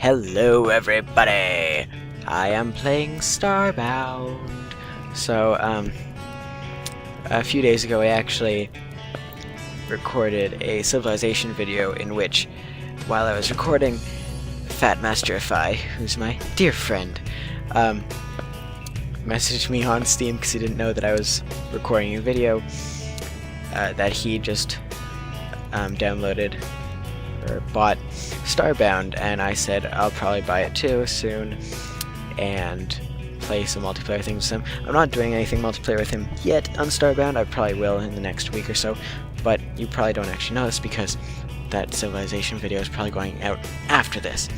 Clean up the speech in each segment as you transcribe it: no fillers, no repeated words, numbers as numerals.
Hello everybody! I am playing Starbound. So, a few days ago I actually recorded a Civilization video in which, while I was recording, Fat Masterify, who's my dear friend, messaged me on Steam because he didn't know that I was recording a video that he just downloaded or bought Starbound, and I said I'll probably buy it too soon and play some multiplayer things with him. I'm not doing anything multiplayer with him yet on Starbound. I probably will in the next week or so, but you probably don't actually know this because that Civilization video is probably going out after this.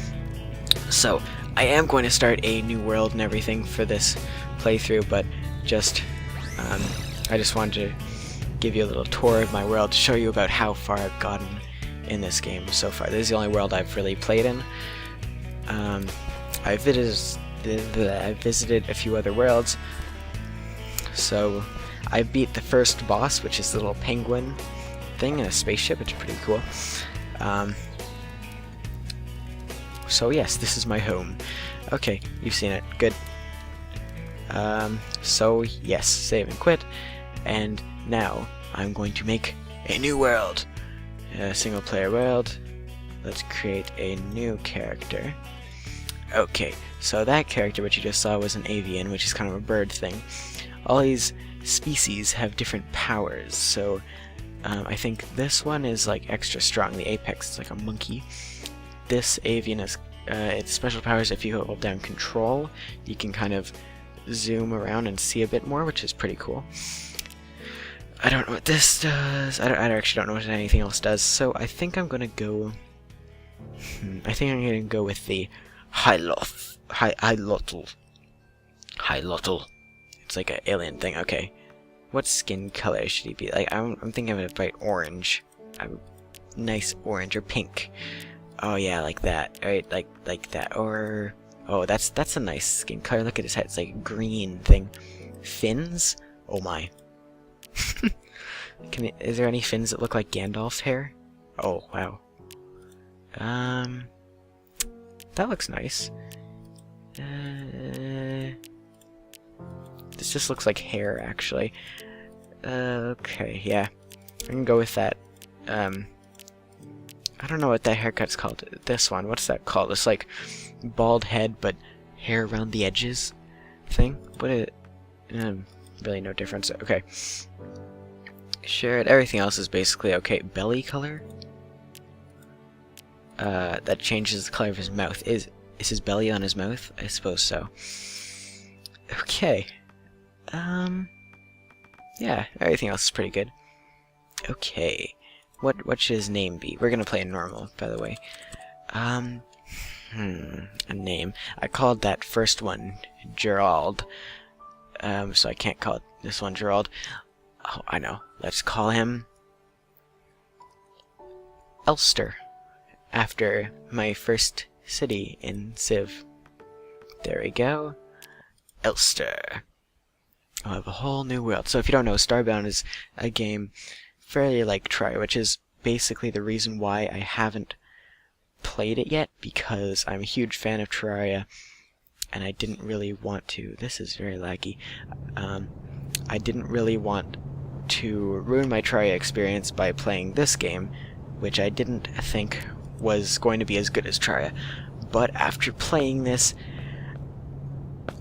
So I am going to start a new world and everything for this playthrough, but just I just wanted to give you a little tour of my world to show you about how far I've gotten in this game so far. This is the only world I've really played in. I visited a few other worlds. So I beat the first boss, which is the little penguin thing in a spaceship, which is pretty cool. So yes, this is my home. Okay, you've seen it. Good. So yes, save and quit. And now I'm going to make a new world. A single player world. Let's create a new character. Okay, so that character which you just saw was an avian, which is kind of a bird thing. All these species have different powers, so I think this one is like extra strong. The apex is like a monkey. This avian is its special powers. If you hold down control, you can kind of zoom around and see a bit more, which is pretty cool. I don't know what this does. I actually don't know what anything else does. So I think I'm gonna go. I think I'm gonna go with the Hylotl. It's like an alien thing. Okay. What skin color should he be? Like I'm thinking of a bright orange. Nice orange or pink. Oh yeah, like that. Right, like that. Or oh, that's a nice skin color. Look at his head. It's like a green thing. Fins? Oh my. Is there any fins that look like Gandalf's hair? Oh, wow. That looks nice. This just looks like hair, actually. Okay, yeah. I can go with that. I don't know what that haircut's called. This one, what's that called? It's like bald head, but hair around the edges thing? What is it? Really no difference. Okay. Sure, everything else is basically okay. Belly color? That changes the color of his mouth. Is his belly on his mouth? I suppose so. Okay. Yeah, everything else is pretty good. Okay. What should his name be? We're gonna play a normal, by the way. A name. I called that first one Gerald. So I can't call this one Gerald. Oh, I know. Let's call him Elster, after my first city in Civ. There we go. Elster. I'll have a whole new world. So if you don't know, Starbound is a game fairly like Terraria, which is basically the reason why I haven't played it yet, because I'm a huge fan of Terraria, and I didn't really want to. This is very laggy. I didn't really want to ruin my Terraria experience by playing this game, which I didn't think was going to be as good as Terraria. But after playing this,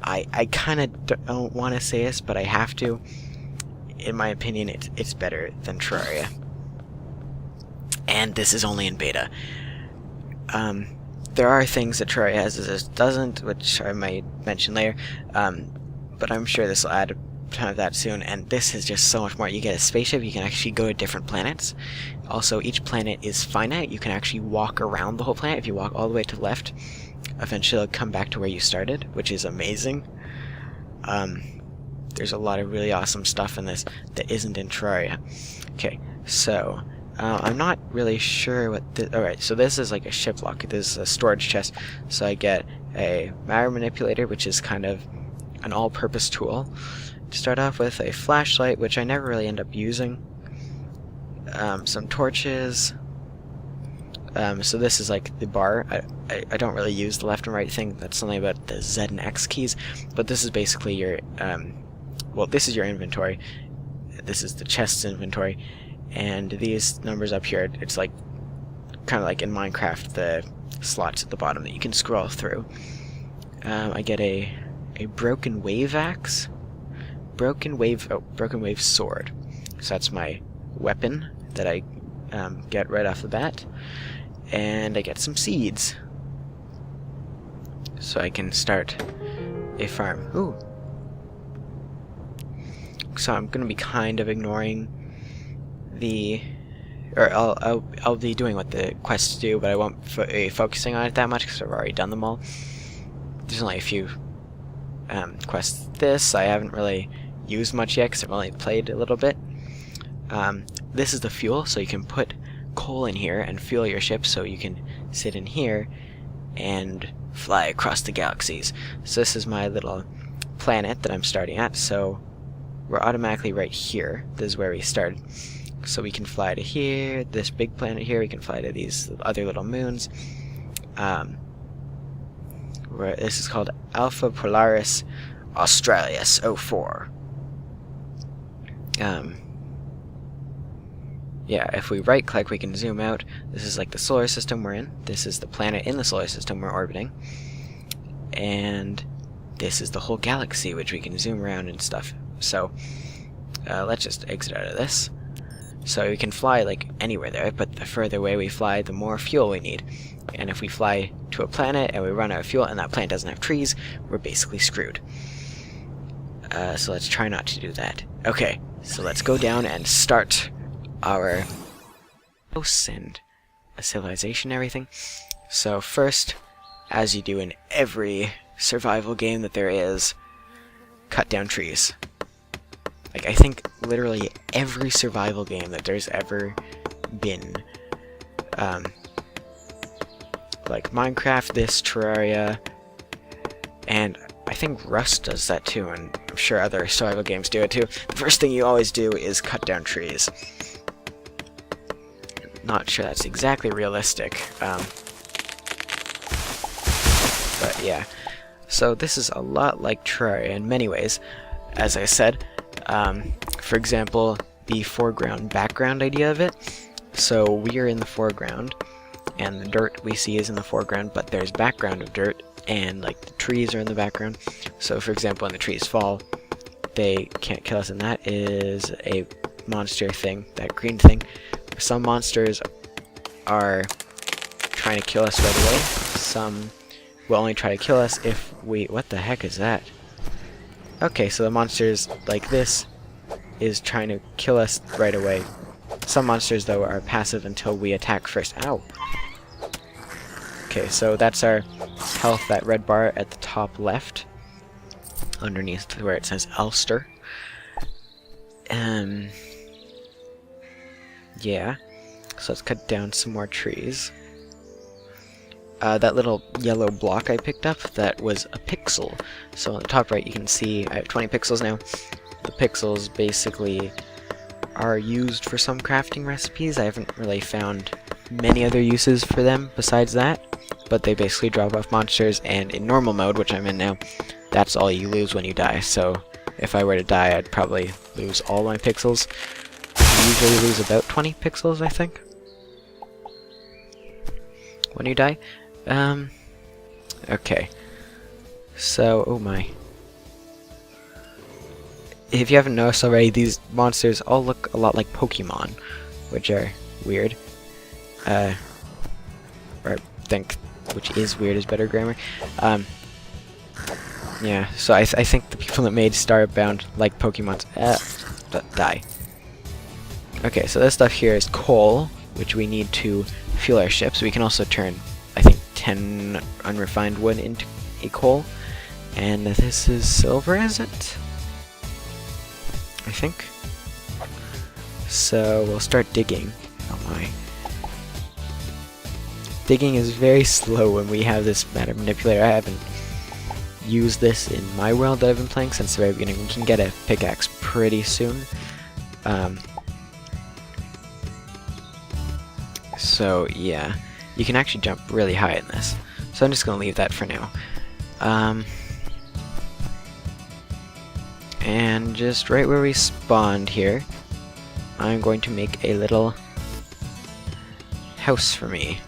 I kind of don't want to say this, but I have to. In my opinion, it's better than Terraria. And this is only in beta. There are things that Terraria has that this doesn't, which I might mention later, but I'm sure this will add a ton of that soon, and this is just so much more. You get a spaceship, you can actually go to different planets. Also, each planet is finite. You can actually walk around the whole planet. If you walk all the way to the left, eventually it'll come back to where you started, which is amazing. There's a lot of really awesome stuff in this that isn't in Terraria. Okay, so I'm not really sure what this... Alright, so this is like a ship lock. This is a storage chest. So I get a matter manipulator, which is kind of an all-purpose tool. To start off with, a flashlight, which I never really end up using. Some torches. So this is like the bar. I don't really use the left and right thing. That's something about the Z and X keys. But this is basically your, well, this is your inventory. This is the chest's inventory. And these numbers up here, it's like, kind of like in Minecraft, the slots at the bottom that you can scroll through. I get a broken wave axe. Broken wave sword. So that's my weapon that I get right off the bat. And I get some seeds, so I can start a farm. Ooh. So I'm gonna be kind of ignoring the, or I'll be doing what the quests do, but I won't be focusing on it that much because I've already done them all. There's only a few quests. This I haven't really used much yet because I've only played a little bit. This is the fuel, so you can put coal in here and fuel your ship, so you can sit in here and fly across the galaxies. So this is my little planet that I'm starting at, so we're automatically right here. This is where we started. So we can fly to here, this big planet here, we can fly to these other little moons. This is called Alpha Polaris Australis 04. Yeah, if we right click we can zoom out. This is like the solar system we're in. This is the planet in the solar system we're orbiting. And this is the whole galaxy, which we can zoom around and stuff. So let's just exit out of this. So we can fly like anywhere there, but the further away we fly, the more fuel we need. And if we fly to a planet and we run out of fuel and that planet doesn't have trees, we're basically screwed. So let's try not to do that. Okay, so let's go down and start our house and a civilization and everything. So first, as you do in every survival game that there is, cut down trees. Like, I think literally every survival game that there's ever been, like Minecraft, this, Terraria, and I think Rust does that too, and I'm sure other survival games do it too. The first thing you always do is cut down trees. Not sure that's exactly realistic, but yeah. So this is a lot like Terraria in many ways, as I said. For example, the foreground-background idea of it. So we're in the foreground, and the dirt we see is in the foreground, but there's background of dirt, and like the trees are in the background. So for example, when the trees fall, they can't kill us, and that is a monster thing, that green thing. Some monsters are trying to kill us right away. Some will only try to kill us if we... What the heck is that? Okay, so the monsters like this is trying to kill us right away. Some monsters, though, are passive until we attack first. Ow! Okay, so that's our health, that red bar at the top left, underneath where it says Ulster. Yeah, so let's cut down some more trees. That little yellow block I picked up, that was a pixel. So on the top right you can see I have 20 pixels now. The pixels basically are used for some crafting recipes. I haven't really found many other uses for them besides that, but they basically drop off monsters, and in normal mode, which I'm in now, that's all you lose when you die. So if I were to die, I'd probably lose all my pixels. I usually lose about 20 pixels, I think, when you die. Okay. So, oh my. If you haven't noticed already, these monsters all look a lot like Pokemon, which are weird. Or I think, which is weird is better grammar. Yeah, so I think the people that made Starbound like Pokemons. Die. Okay, so this stuff here is coal, which we need to fuel our ships. We can also turn, I think, 10 unrefined wood into a coal. And this is silver, is it? I think. So we'll start digging. Oh my. Digging is very slow when we have this matter manipulator. I haven't used this in my world that I've been playing since the very beginning. We can get a pickaxe pretty soon. So yeah, you can actually jump really high in this. So I'm just going to leave that for now. And just right where we spawned here, I'm going to make a little house for me.